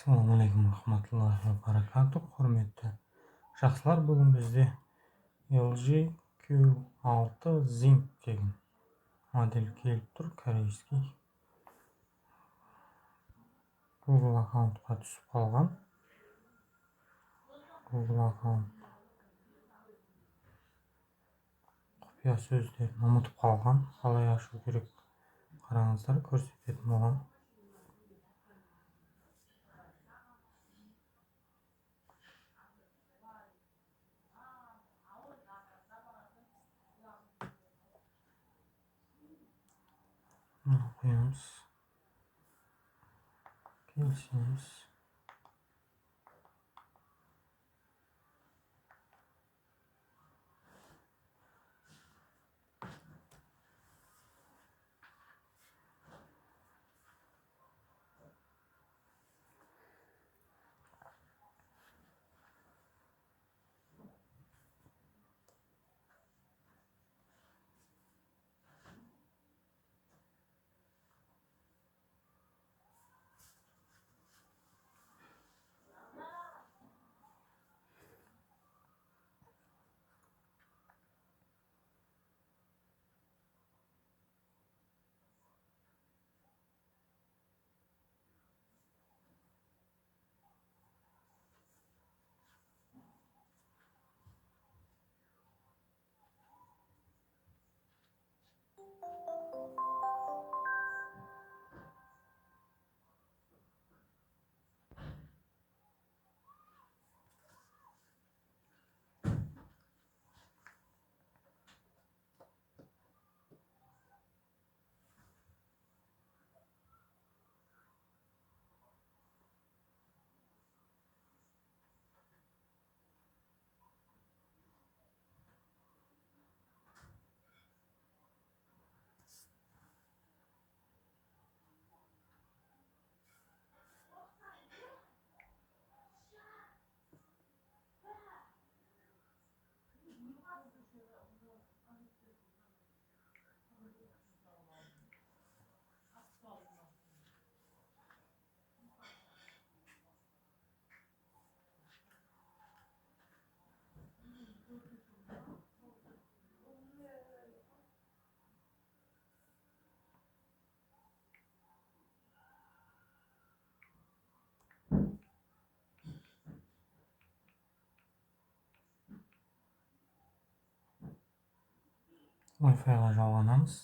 Ассалаумағалейкум рахматуллахи ва баракатух. Құрметті жақсылар, бүгін бізде LG Q6 Zinc деген модель келіп тұр. Корейский. Google аккаунтқа түсіп қалған. Google аккаунт құпия сөздерін ұмытып қалған. Қалай ашу керек? Қараңыздар, көрсететін болған. Қоямыз. Келісеміз. Wi-Fi-ға жалғанамыз.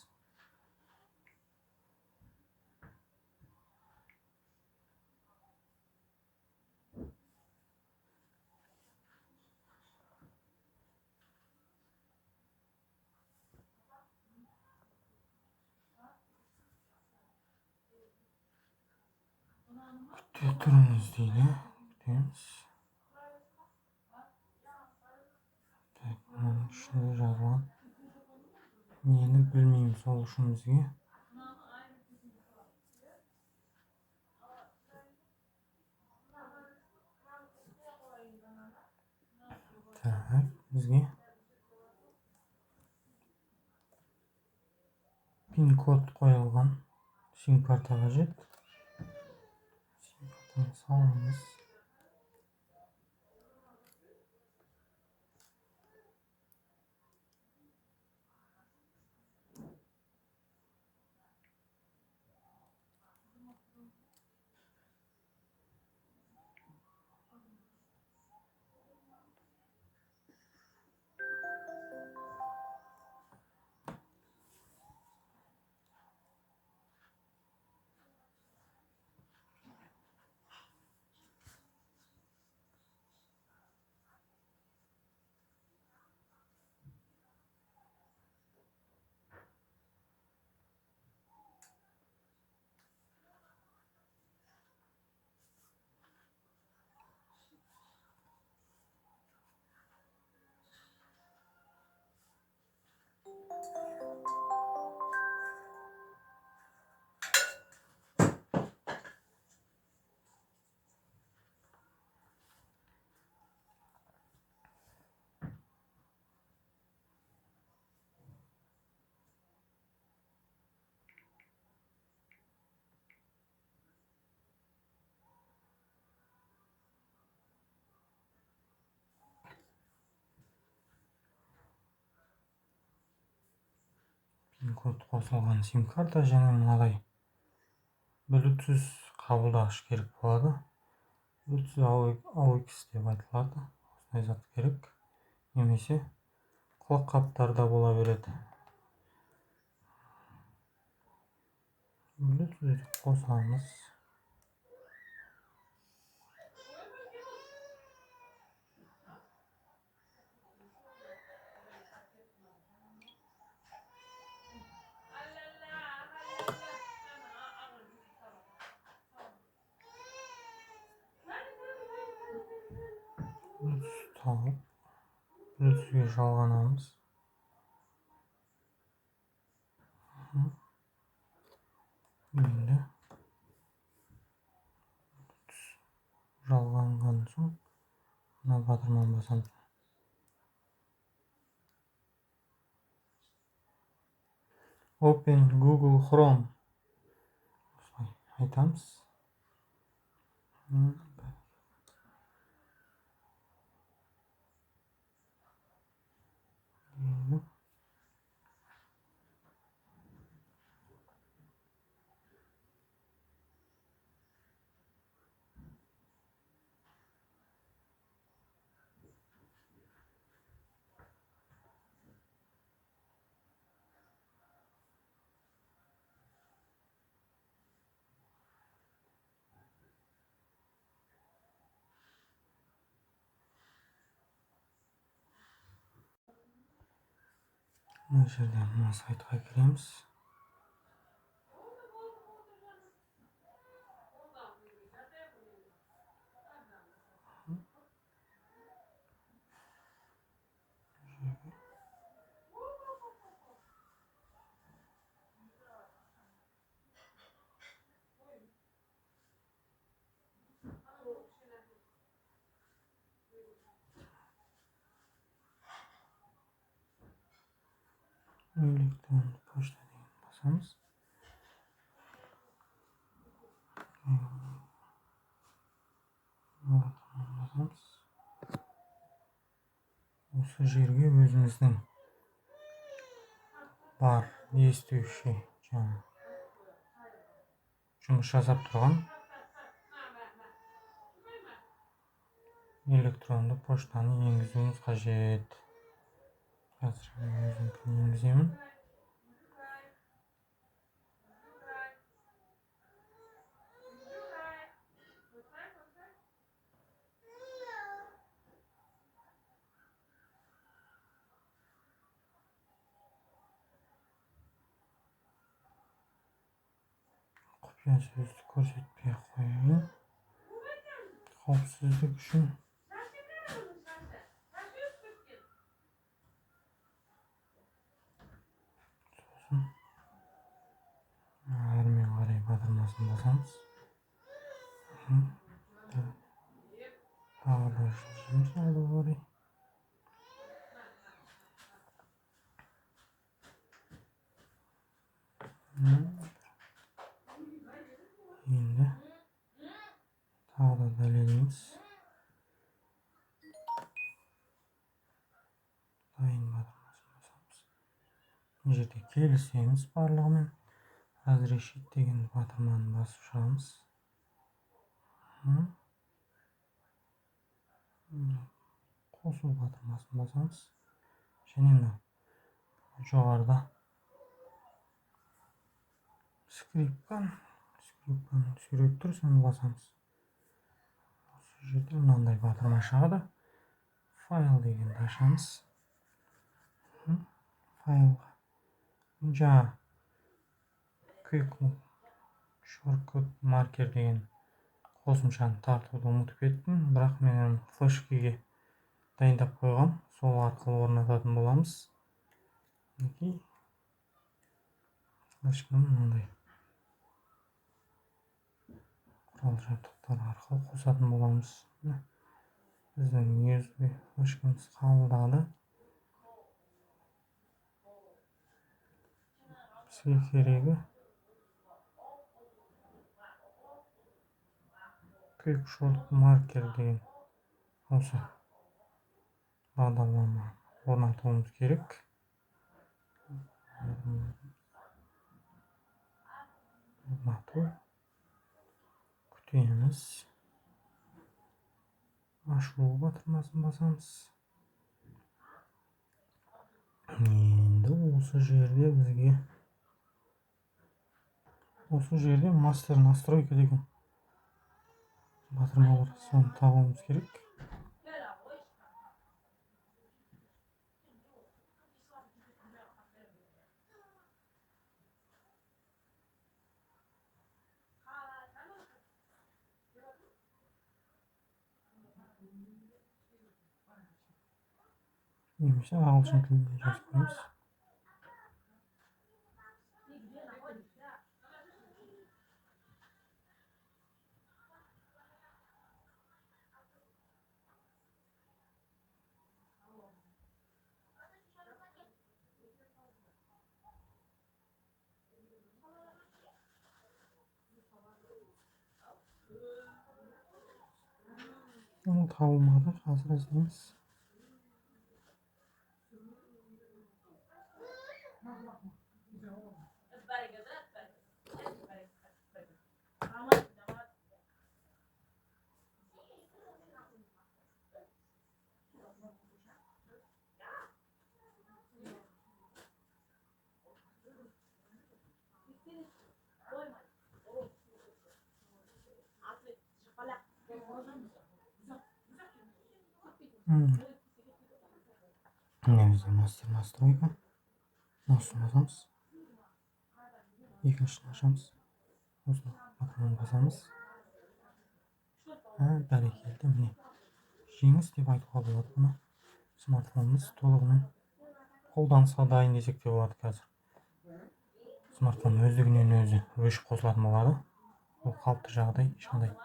Күте тұрыңыз дейді. Күтеміз. Мұның ішінде жазылған. Нені білмейміз, сол үшін бізге. Так, бізге пин-код қойылған. Сим-карта қажет. Сим-картаны саламыз. сим-код қосылған сим-карта және мынадай Bluetooth қабылдағыш керек болады. Bluetooth AUX деп айтылады. Осындай зат керек. Немесе құлаққаптарда бола береді. Bluetooth қосамыз. Bluetooth алып, Bluetooth'ге жалғанамыз. Енді жалғанған соң мына батырманы басамыз. Open Google Chrome айтамыз. Мына жерден мына сайтқа кіреміз. Электронды почта деген басамыз. Басамыз. Осы жерге өзіміздің бар действующий жұмыс жасап тұрған электронды поштаны енгізуіміз қажет. Қазір өзімкін енгіземін. Құпия сөзді көрсетпей қояйын. Қауіпсіздік үшін. Сосын әрмен қарай батырмасын басамыз. Тағы да жылжимыз алдыға қарай. Енді тағы да дәлелейміз. Дайын батырмасын басамыз. Бұл жерде келісеміз барлығымен. Разрешить деген батырманы басып шығамыз. Қосу батырмасын басамыз. Және жоғарыда скрипканы сурет тұр, соны басамыз. Осы жерде мынандай батырма шығады. Файл дегенді ашамыз. Файлға жаңа Quick Shortcut Marker деген қосымшаны тартуды ұмытып кеттім, бірақ мен флешкеге дайындап қойғам. Сол арқылы орнататын боламыз. Флешканы мынандай құрал жабдықтар арқылы қосатын боламыз. Біздің USB флешкамыз қабылдады. Бізге керегі Quick Shortcut Marker деген осы бағдарлама орнатуымыз керек. орнату. Күтеміз. Ашу батырмасын басамыз. Енді осы жерде бізге мастер настройка деген батырма бар, соны табуымыз керек. Немесе ағылшын тілінде жазып қоямыз. Оны табылмады, қазір іздейміз. Мына бізде мастер настройка. Осыны басамыз. Екіншісін ашамыз. Осыны батырманы басамыз. Бәрекелді, міне жеңіс деп айтуға болады бұны. Смартфонымыз толығымен қолданысқа дайын десек те болады қазір. Смартфон өздігінен өзі өшіп қосылатын болады. Ол қалыпты жағдай, ешқандай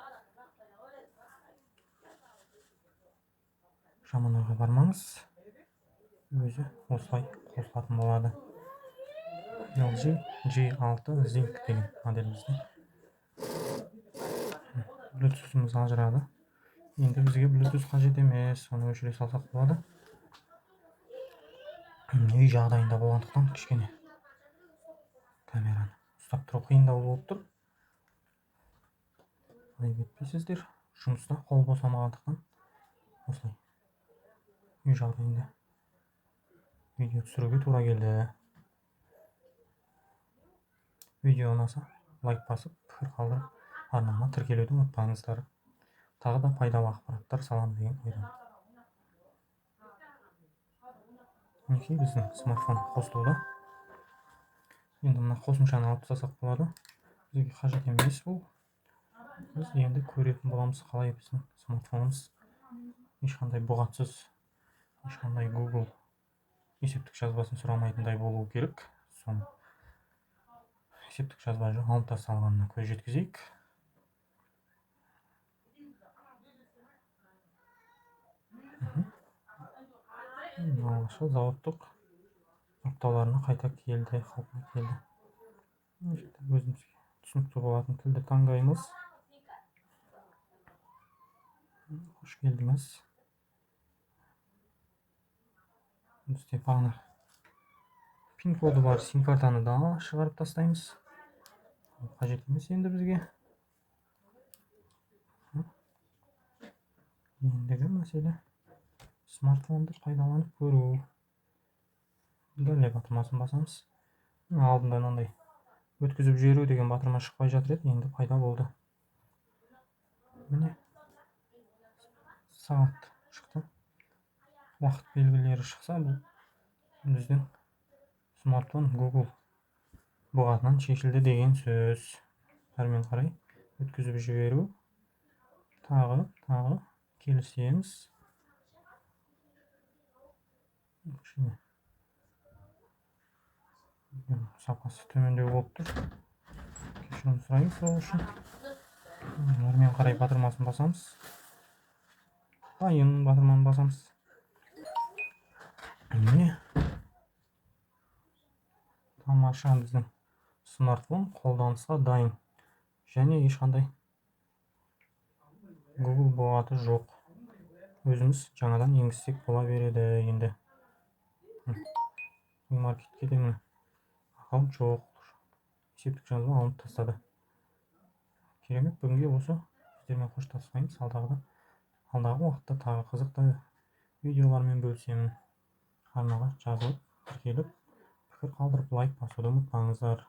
жаман ойға бармаңыз. Өзі осылай қосылатын болады. LG G6 Zinc деген моделімізде. Bluetooth'ымыз ажырады. Енді бізге Bluetooth қажет емес, оны өшіре салсақ болады. Үй жағдайында болғандықтан кішкене камераны ұстап тұру қиындау болып тұр. Олай кетпейсіздер. Жұмыста қол босамағандықтан осылай үй жағдайында видео түсіруге тура келді. Видео ұнаса лайк басып, пікір қалдырып, арнама тіркелуді ұмытпаңыздар. Тағы да пайдалы ақпараттар саламын деген ойдамын. Мінекей біздің смартфон қосылуда. Енді мына қосымшаны алып тастасақ болады. Бізге қажет емес бұл. Біз енді көретін боламыз қалай біздің смартфонымыз ешқандай бұғатсыз, ешқандай Google есептік жазбасын сұрамайтындай болуы керек. Соны есептік жазба алып тасталғанына көз жеткізейік. Алғашқы зауыттық нұқталарына қайта келді, қалпына келді. Өзімізге түсінікті болатын тілді таңдаймыз. Қош келдіңіз. Бізде бағана пин коды бар сим картаны да шығарып тастаймыз. Қажет емес енді бізге. Ендігі мәселе смартфонды пайдаланып көру. Дәле батырмасын басамыз. Алдында мынандай өткізіп жіберу деген батырма шықпай жатыр еді, енді пайда болды. Міне сағат шықты. Уақыт белгілері шықса, бұл біздің смартфон Google бұғатынан шешілді деген сөз. Әрмен қарай өткізіп жіберу. Тағы келісеміз. Сапасы төмендеу болып тұр. Кешірім сұраймыз сол үшін. Әрмен қарай батырмасын басамыз. Дайын батырманы басамыз. Міне тамаша, біздің смартфон қолданысқа дайын. Және ешқандай Google бұғаты жоқ. Өзіміз жаңадан енгізсек бола береді енді. Маркетке де аккаунт жоқ. Есептік жазба алып тастады. керемет, бүгінге осы сіздермен қоштасқаймыз. Алдағы уақытта тағы қызықты видеолармен бөлісемін. Арнаға жазылып, тіркеліп, пікір қалдырып, лайк басуды ұмытпаңыздар.